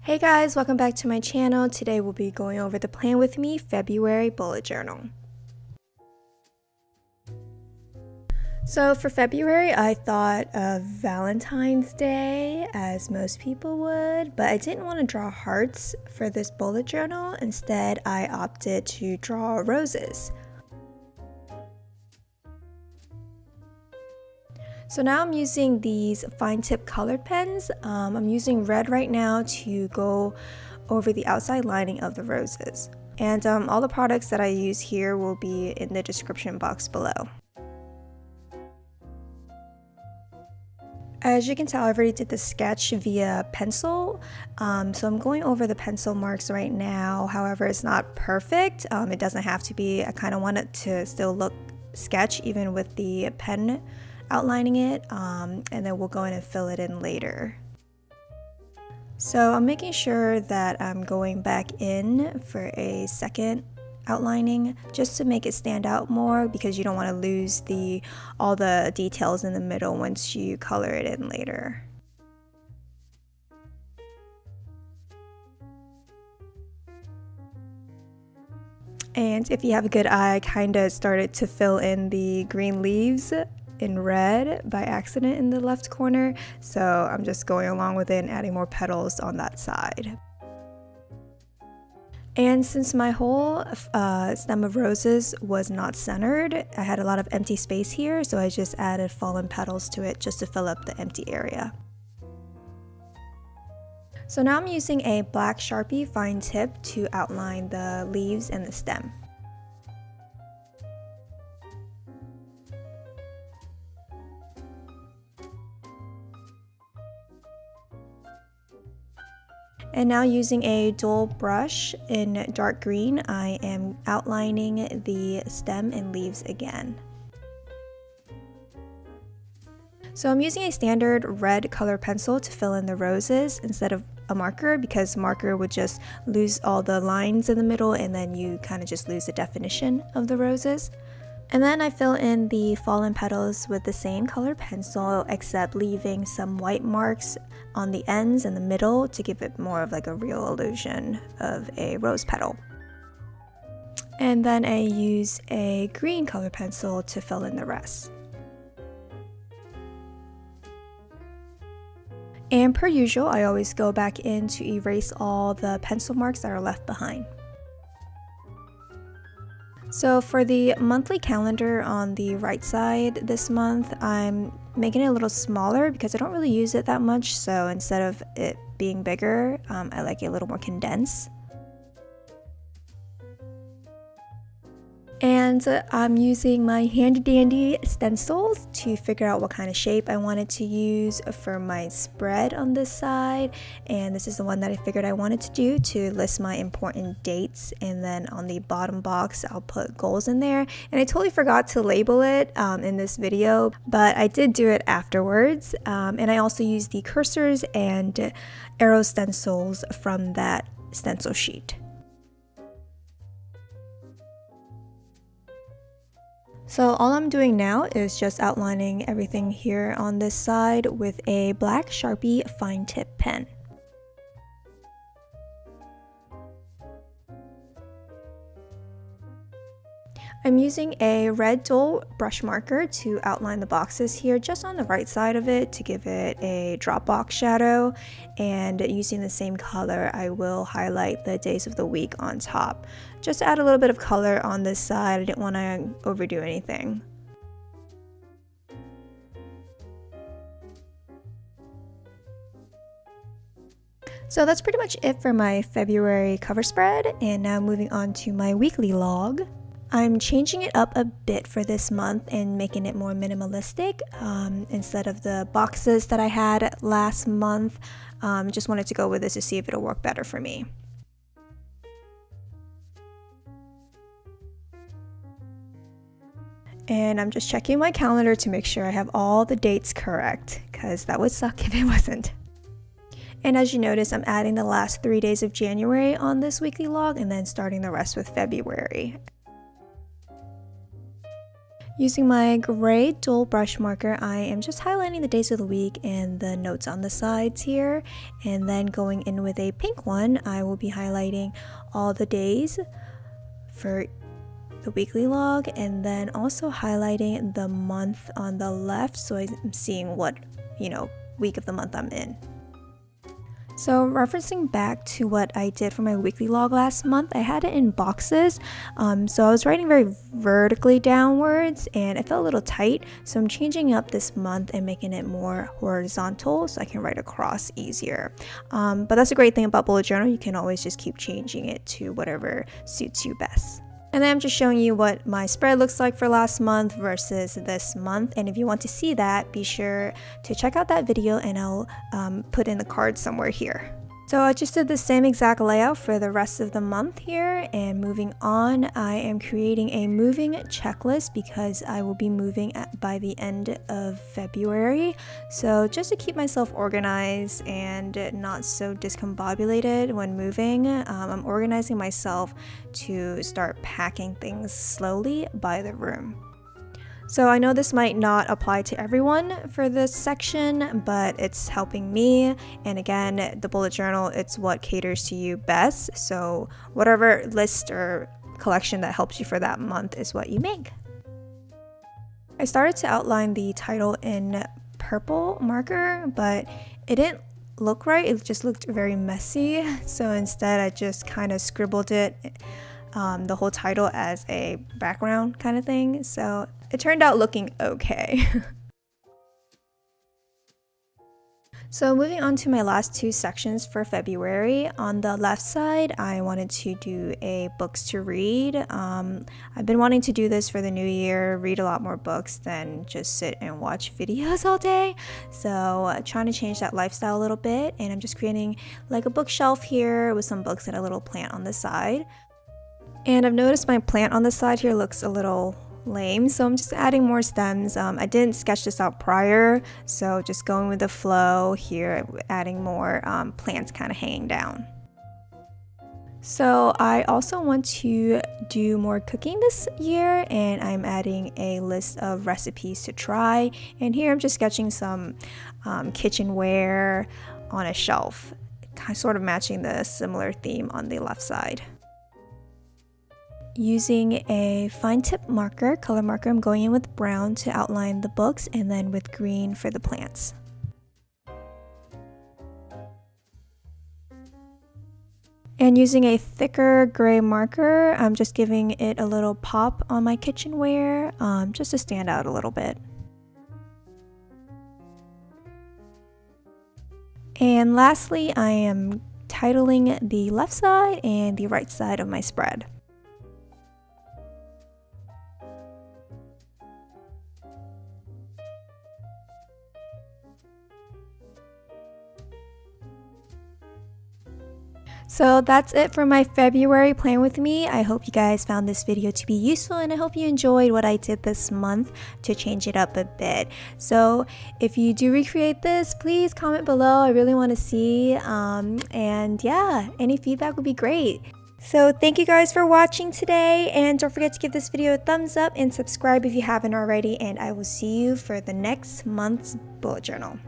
Hey guys, welcome back to my channel. Today we'll be going over the Plan With Me February bullet journal. So for February, I thought of Valentine's Day, as most people would, but I didn't want to draw hearts for this bullet journal. Instead, I opted to draw roses. So now I'm using these fine tip colored pens. I'm using red right now to go over the outside lining of the roses. And all the products that I use here will be in the description box below. As you can tell, I already did the sketch via pencil, so I'm going over the pencil marks right now. However, it's not perfect. It doesn't have to be. I kind of want it to still look sketch even with the pen outlining it, and then we'll go in and fill it in later. So I'm making sure that I'm going back in for a second outlining just to make it stand out more, because you don't want to lose all the details in the middle once you color it in later. And if you have a good eye, I kind of started to fill in the green leaves in red by accident in the left corner, so I'm just going along with it and adding more petals on that side. And since my whole stem of roses was not centered, I had a lot of empty space here, so I just added fallen petals to it just to fill up the empty area. So now I'm using a black Sharpie fine tip to outline the leaves and the stem. And now using a dual brush in dark green, I am outlining the stem and leaves again. So I'm using a standard red color pencil to fill in the roses instead of a marker, because marker would just lose all the lines in the middle and then you kind of just lose the definition of the roses. And then I fill in the fallen petals with the same color pencil, except leaving some white marks on the ends and the middle to give it more of like a real illusion of a rose petal. And then I use a green color pencil to fill in the rest. And per usual, I always go back in to erase all the pencil marks that are left behind. So for the monthly calendar on the right side this month, I'm making it a little smaller because I don't really use it that much. So instead of it being bigger, I like it a little more condensed. And I'm using my handy dandy stencils to figure out what kind of shape I wanted to use for my spread on this side. And this is the one that I figured I wanted to do to list my important dates. And then on the bottom box, I'll put goals in there. And I totally forgot to label it in this video, but I did do it afterwards. And I also used the cursors and arrow stencils from that stencil sheet. So all I'm doing now is just outlining everything here on this side with a black Sharpie fine tip pen. I'm using a red dual brush marker to outline the boxes here just on the right side of it to give it a drop box shadow, and using the same color I will highlight the days of the week on top. Just to add a little bit of color on this side. I didn't want to overdo anything. So that's pretty much it for my February cover spread, and now moving on to my weekly log. I'm changing it up a bit for this month and making it more minimalistic. Instead of the boxes that I had last month, just wanted to go with this to see if it'll work better for me. And I'm just checking my calendar to make sure I have all the dates correct, because that would suck if it wasn't. And as you notice, I'm adding the last 3 days of January on this weekly log and then starting the rest with February. Using my gray dual brush marker, I am just highlighting the days of the week and the notes on the sides here. And then going in with a pink one, I will be highlighting all the days for the weekly log, and then also highlighting the month on the left so I'm seeing what, week of the month I'm in. So referencing back to what I did for my weekly log last month, I had it in boxes. So I was writing very vertically downwards and it felt a little tight. So I'm changing up this month and making it more horizontal so I can write across easier. But that's a great thing about bullet journal. You can always just keep changing it to whatever suits you best. And then I'm just showing you what my spread looks like for last month versus this month. And if you want to see that, be sure to check out that video and I'll put in the card somewhere here. So I just did the same exact layout for the rest of the month here, and moving on, I am creating a moving checklist because I will be moving by the end of February. So just to keep myself organized and not so discombobulated when moving, I'm organizing myself to start packing things slowly by the room. So I know this might not apply to everyone for this section, but it's helping me. And again, the bullet journal, it's what caters to you best. So whatever list or collection that helps you for that month is what you make. I started to outline the title in purple marker, but it didn't look right. It just looked very messy. So instead I just kind of scribbled it, the whole title as a background kind of thing. So it turned out looking okay. So moving on to my last two sections for February. On the left side, I wanted to do a books to read. I've been wanting to do this for the new year, read a lot more books than just sit and watch videos all day. So trying to change that lifestyle a little bit, and I'm just creating like a bookshelf here with some books and a little plant on the side. And I've noticed my plant on the side here looks a little lame, so I'm just adding more stems. I didn't sketch this out prior, so just going with the flow here, adding more plants kind of hanging down. So I also want to do more cooking this year, and I'm adding a list of recipes to try, and here I'm just sketching some kitchenware on a shelf, kind of sort of matching the similar theme on the left side. Using a fine tip marker, color marker, I'm going in with brown to outline the books and then with green for the plants. And using a thicker gray marker, I'm just giving it a little pop on my kitchenware, just to stand out a little bit. And lastly, I am titling the left side and the right side of my spread. So that's it for my February plan with me. I hope you guys found this video to be useful, and I hope you enjoyed what I did this month to change it up a bit. So if you do recreate this, please comment below. I really want to see, and yeah, any feedback would be great. So thank you guys for watching today, and don't forget to give this video a thumbs up and subscribe if you haven't already, and I will see you for the next month's bullet journal.